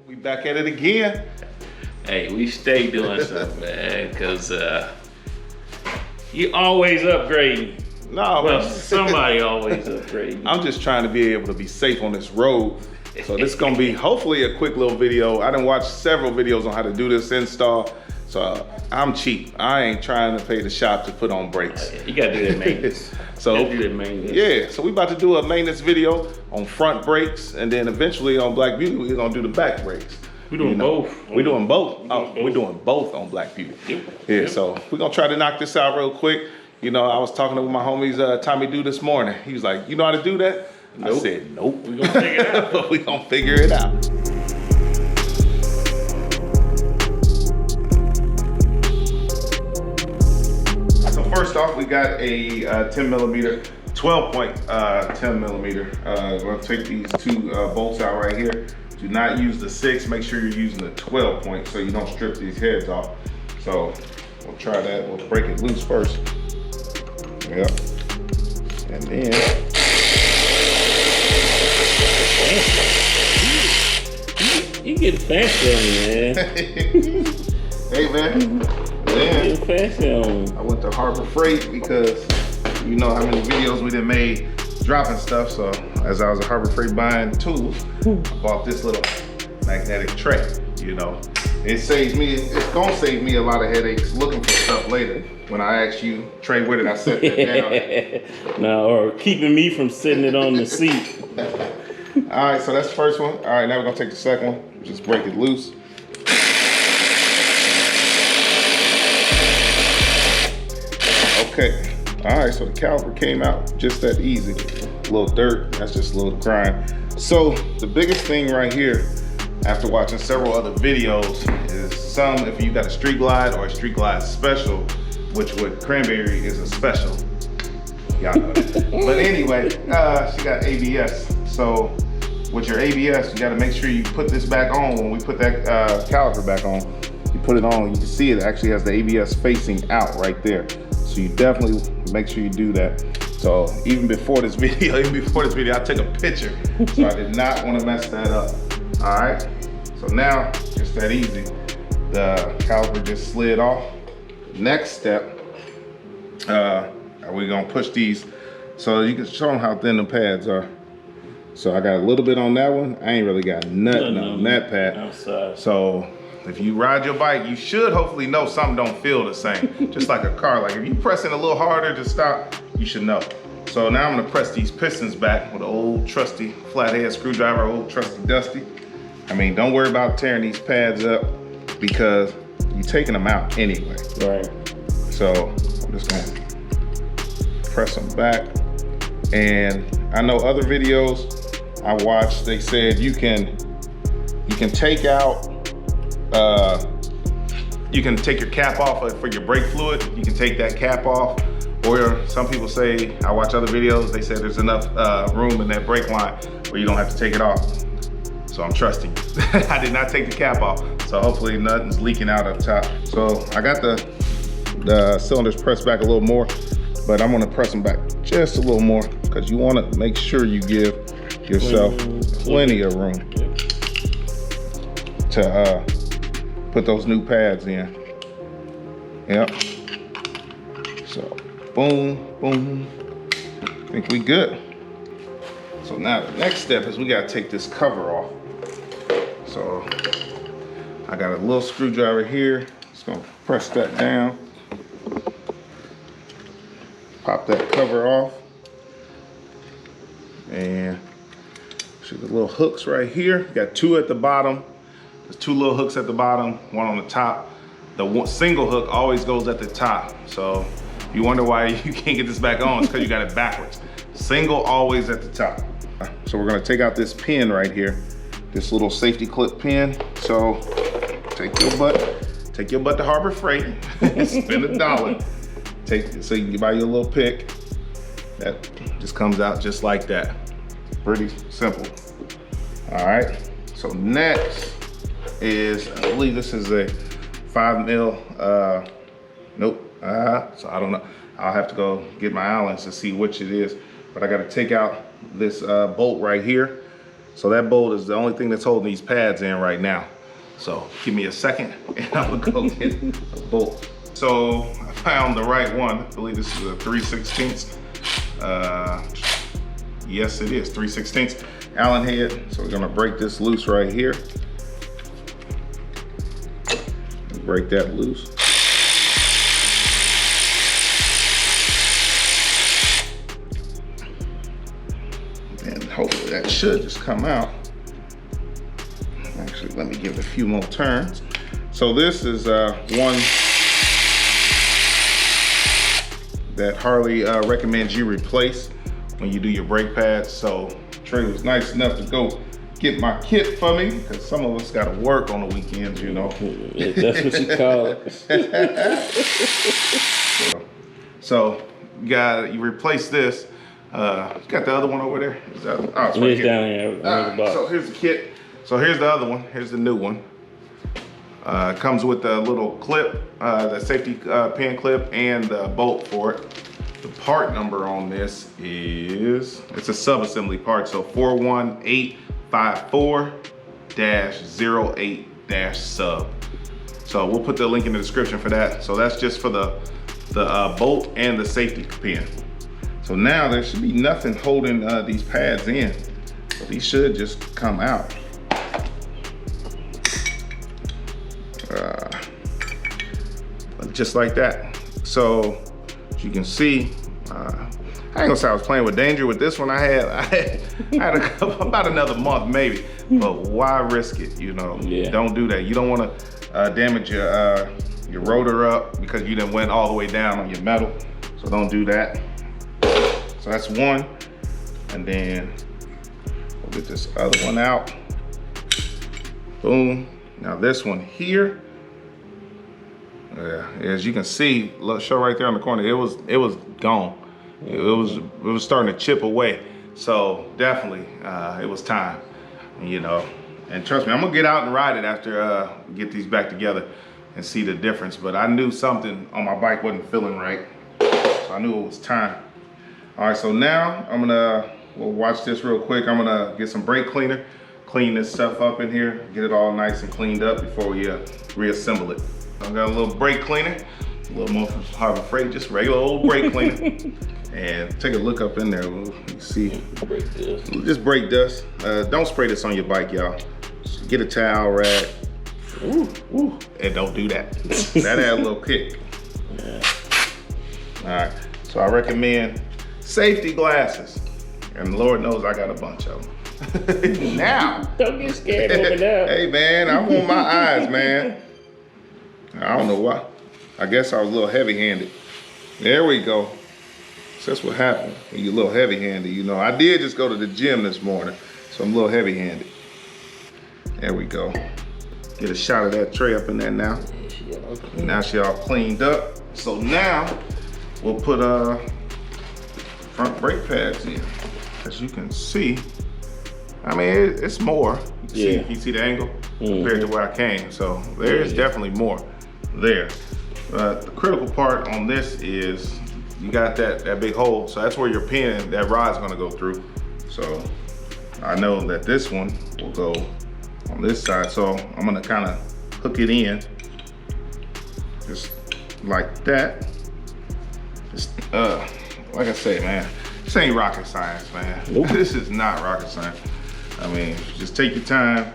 We back at it again. Hey, we stay doing something, man, because you always upgrading. No, Well, man. somebody always upgrading. I'm just trying to be able to be safe on this road. So this is gonna be hopefully a quick little video. I done watched several videos on how to do this install. So I'm cheap. I ain't trying to pay the shop to put on brakes. You gotta do that maintenance. Yeah, so we about to do a maintenance video on front brakes, and then eventually on Black Beauty, we're gonna do the back brakes. We're doing both. We're doing both. We're doing both on Black Beauty. Yeah, so we're gonna try to knock this out real quick. You know, I was talking to my homies, Tommy Do this morning. He was like, you know how to do that? Nope. I said, nope. We're gonna figure it out. But we're gonna figure it out. So first off, we got a 10 millimeter, 10 millimeter. We're gonna take these two bolts out right here. Do not use the 6, make sure you're using the 12 point so you don't strip these heads off. So we'll try that, we'll break it loose first. Yep. And then. You get fancy on me, man. Hey, man. You get fancy on me. I went to Harbor Freight because you know how many videos we done made dropping stuff. So as I was at Harbor Freight buying tools, I bought this little magnetic tray, you know. It saves me, it's gonna save me a lot of headaches looking for stuff later. When I ask you, trade with it, I set that down. No, or keeping me from sitting it on the seat. All right, so that's the first one. All right, now we're gonna take the second one. Just break it loose. Okay. All right, so the caliper came out just that easy. A little dirt, that's just a little grime. So the biggest thing right here, after watching several other videos, is if you got a Streetglide or a Streetglide Special, which with Cranberry is a special. Y'all know that. But anyway, she got ABS. So with your ABS, you gotta make sure you put this back on. When we put that caliper back on, you put it on, you can see it actually has the ABS facing out right there. So you definitely make sure you do that. So even before this video, I took a picture. So I did not want to mess that up. All right, so now it's that easy. The caliper just slid off. Next step, we're gonna push these so you can show them how thin the pads are. So I got a little bit on that one. I ain't really got nothing on that pad. Outside. So if you ride your bike, you should hopefully know something don't feel the same. Just like a car, like if you press it a little harder to stop, you should know. So now I'm gonna press these pistons back with an old trusty flathead screwdriver, old trusty dusty. I mean, don't worry about tearing these pads up because you're taking them out anyway. Right. So I'm just gonna press them back. And I know other videos I watched, they said you can take out, you can take your cap off for your brake fluid. You can take that cap off. Or some people say, I watch other videos, they say there's enough room in that brake line where you don't have to take it off. So I'm trusting you. I did not take the cap off, so hopefully nothing's leaking out up top. So I got the cylinders pressed back a little more, but I'm gonna press them back just a little more because you wanna make sure you give yourself plenty of room to put those new pads in. Yep. So boom, boom. I think we good. So now the next step is we gotta take this cover off. So I got a little screwdriver here. Just gonna press that down. Pop that cover off. And see the little hooks right here. Got two at the bottom. There's two little hooks at the bottom, one on the top. The single hook always goes at the top. So if you wonder why you can't get this back on, it's because you got it backwards. Single always at the top. So we're gonna take out this pin right here, this little safety clip pin. So take your butt to Harbor Freight, spend $1. So you can buy your little pick. That just comes out just like that. Pretty simple. All right, so next is, I believe this is a 5 mil, nope, so I don't know. I'll have to go get my Allens to see which it is, but I gotta take out this bolt right here. So that bolt is the only thing that's holding these pads in right now. So give me a second and I'm gonna go get a bolt. So I found the right one. I believe this is a 3/16. Yes, it is 3/16 Allen head. So we're gonna break this loose right here. Break that loose. And hopefully that should just come out. Actually, let me give it a few more turns. So this is one that Harley recommends you replace when you do your brake pads. So Trey was nice enough to go get my kit for me, because some of us got to work on the weekends, you know. Yeah, that's what you call it. So you replace this. You got the other one over there? Is that, oh, it's right here. Down here under the box. So here's the kit. So here's the other one. Here's the new one. Comes with a little clip, the safety pin clip, and the bolt for it. The part number on this is, it's a sub-assembly part, so 41854-08-sub. So we'll put the link in the description for that. So that's just for the bolt and the safety pin. So now there should be nothing holding these pads in. So these should just come out. Just like that. So as you can see, I ain't gonna say I was playing with danger with this one. I had about another month maybe, but why risk it? You know, Yeah. Don't do that. You don't want to damage your rotor up because you done went all the way down on your metal. So don't do that. So that's one, and then we'll get this other one out. Boom. Now this one here. Yeah, as you can see, look, show right there on the corner, it was gone. It was starting to chip away. So definitely, it was time, you know. And trust me, I'm gonna get out and ride it after get these back together and see the difference. But I knew something on my bike wasn't feeling right, so I knew it was time. All right, so now we'll watch this real quick. I'm gonna get some brake cleaner, clean this stuff up in here, get it all nice and cleaned up before we reassemble it. I've got a little brake cleaner, a little more from Harbor Freight, just regular old brake cleaner. And take a look up in there, we'll see. Brake dust. Just brake dust. Don't spray this on your bike, y'all. Get a towel rag. Ooh, ooh. And don't do that. That had a little kick. Yeah. All right, so I recommend safety glasses. And Lord knows I got a bunch of them. Now. Don't get scared over there. Hey man, I want my eyes, man. I don't know why. I guess I was a little heavy-handed. There we go. So that's what happened when you're a little heavy-handed. You know, I did just go to the gym this morning, so I'm a little heavy-handed. There we go. Get a shot of that tray up in there now. Now she all cleaned up. So now we'll put front brake pads in. As you can see, I mean, it's more. You see the angle compared to where I came. So there is definitely more there. The critical part on this is you got that big hole. So that's where your pin, that rod's gonna go through. So I know that this one will go on this side. So I'm gonna kind of hook it in just like that. Just, like I say, man, this ain't rocket science, man. Nope. This is not rocket science. I mean, just take your time,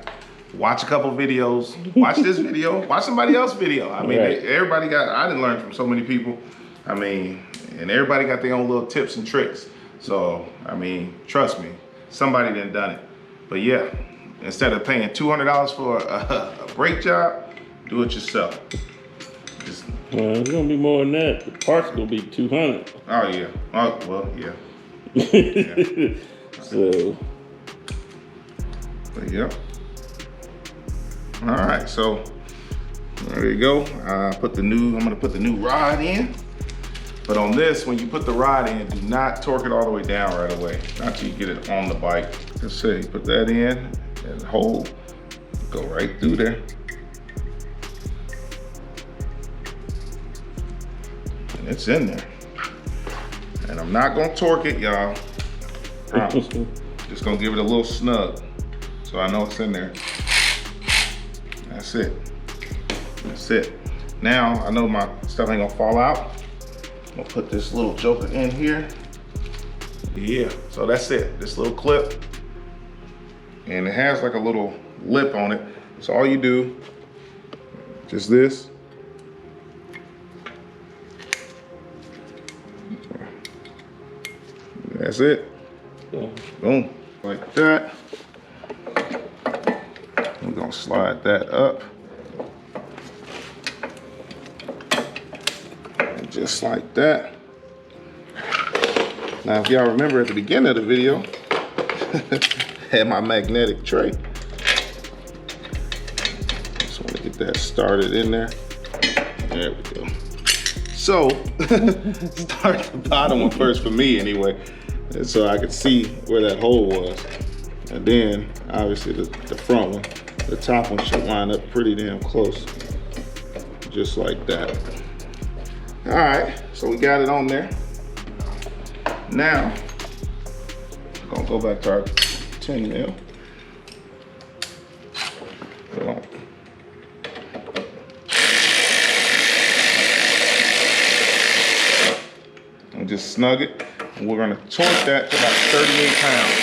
watch a couple videos, watch this video, watch somebody else's video. I mean, everybody I didn't learn from so many people. I mean, and everybody got their own little tips and tricks. So, I mean, trust me, somebody done done it. But yeah, instead of paying $200 for a brake job, do it yourself. Well, it's gonna be more than that. The parts gonna be $200. Oh yeah. Oh well, yeah. Yeah. So. But yeah. All right, so there you go. I'm gonna put the new rod in. But on this, when you put the rod in, do not torque it all the way down right away. Not till you get it on the bike. Let's see, put that in and hold, go right through there. And it's in there. And I'm not gonna torque it, y'all. Promise. Just gonna give it a little snug. so I know it's in there. That's it. That's it. Now I know my stuff ain't gonna fall out. I'm gonna put this little joker in here. Yeah, so that's it. This little clip. And it has like a little lip on it. So all you do, just this. That's it. Boom. Like that. We're gonna slide that up. And just like that. Now, if y'all remember at the beginning of the video, had my magnetic tray. Just want to get that started in there. There we go. So, start the bottom one first for me anyway, so I could see where that hole was. And then, obviously, the front one. The top one should line up pretty damn close. Just like that. All right, so we got it on there. Now, we're gonna go back to our 10 mil. And just snug it. And we're gonna torque that to about 38 pounds.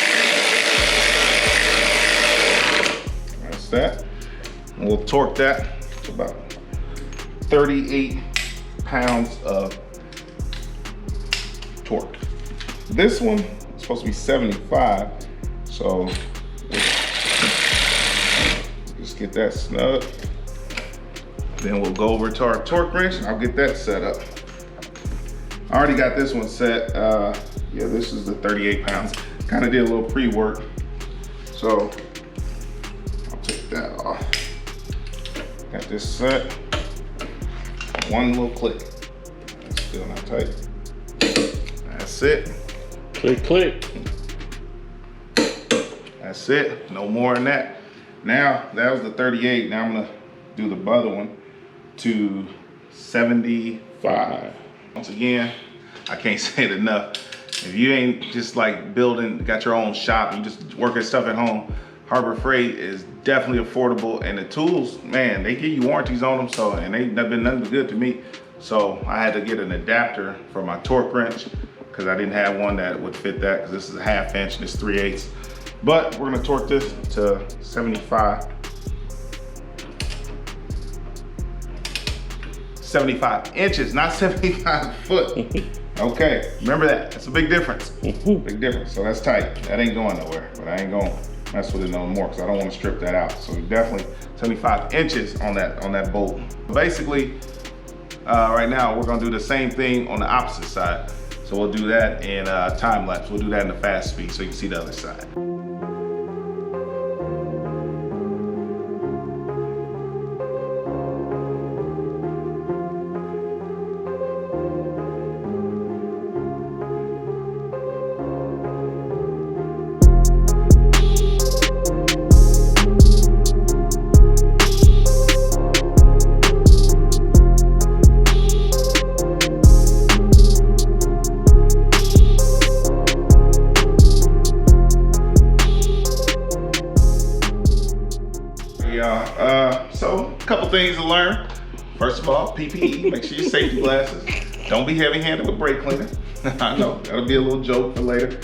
That's that. And we'll torque that to about 38 pounds of torque. This one is supposed to be 75, so just get that snug. Then we'll go over to our torque wrench and I'll get that set up. I already got this one set. Yeah, this is the 38 pounds. Kind of did a little pre-work. So I'll take that off. Got this set. One little click. That's still not tight. That's it. Click, click. That's it. No more than that. Now, that was the 38. Now I'm gonna do the other one to 75. Once again, I can't say it enough. If you ain't just like building, got your own shop, you just working stuff at home, Harbor Freight is definitely affordable. And the tools, man, they give you warranties on them, so, and they've been nothing but good to me. So I had to get an adapter for my torque wrench because I didn't have one that would fit that, because this is a 1/2 inch and it's 3/8. But we're gonna torque this to 75. 75 inches, not 75 foot. Okay, remember that. That's a big difference. Big difference. So that's tight. That ain't going nowhere, but I ain't gonna mess with it no more because I don't want to strip that out. So definitely 75 inches on that bolt. Basically, right now we're gonna do the same thing on the opposite side. So we'll do that in time lapse. We'll do that in the fast speed so you can see the other side. So a couple things to learn. First of all, PPE, make sure your safety glasses. Don't be heavy-handed with brake cleaner. I know, that'll be a little joke for later.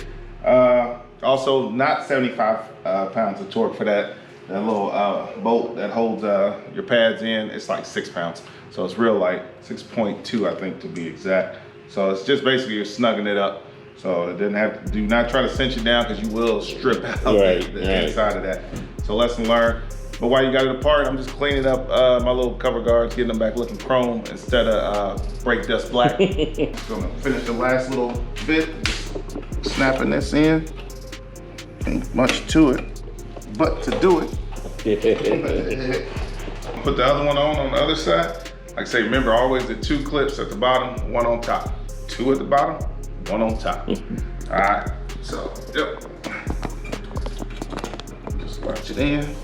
Also, not 75 pounds of torque for that little bolt that holds your pads in. It's like 6 pounds. So it's real light, 6.2 I think to be exact. So it's just basically you're snugging it up. So it doesn't have to, do not try to cinch it down because you will strip out the inside of that. So lesson learned. But while you got it apart, I'm just cleaning up my little cover guards, getting them back looking chrome instead of brake dust black. Just gonna finish the last little bit, snapping this in. Ain't much to it, but to do it. Put the other one on the other side. Like I say, remember always the 2 clips at the bottom, 1 on top. 2 at the bottom, 1 on top. All right, so, yep. Just watch it in.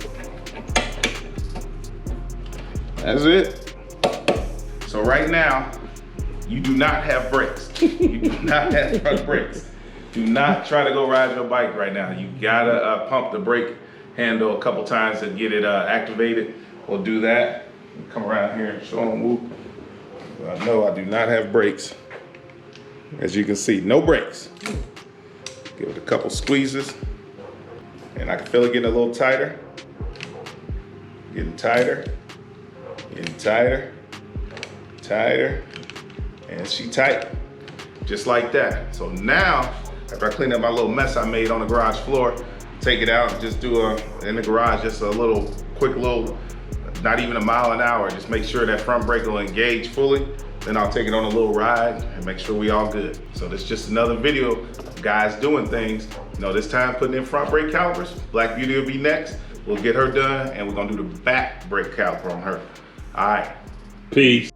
That's it. So right now, you do not have brakes. You do not have front brakes. Do not try to go ride your bike right now. You gotta pump the brake handle a couple times to get it activated. We'll do that. Come around here and show them whoop. No, I do not have brakes. As you can see, no brakes. Give it a couple squeezes. And I can feel it getting a little tighter. Getting tighter. Getting tighter. Tighter. And she tight. Just like that. So now, after I clean up my little mess I made on the garage floor, take it out and just do in the garage, just a little, quick little, not even a mile an hour. Just make sure that front brake will engage fully. Then I'll take it on a little ride and make sure we all good. So this is just another video of guys doing things. You know, this time putting in front brake calipers. Black Beauty will be next. We'll get her done and we're gonna do the back brake caliper on her. All right. Peace.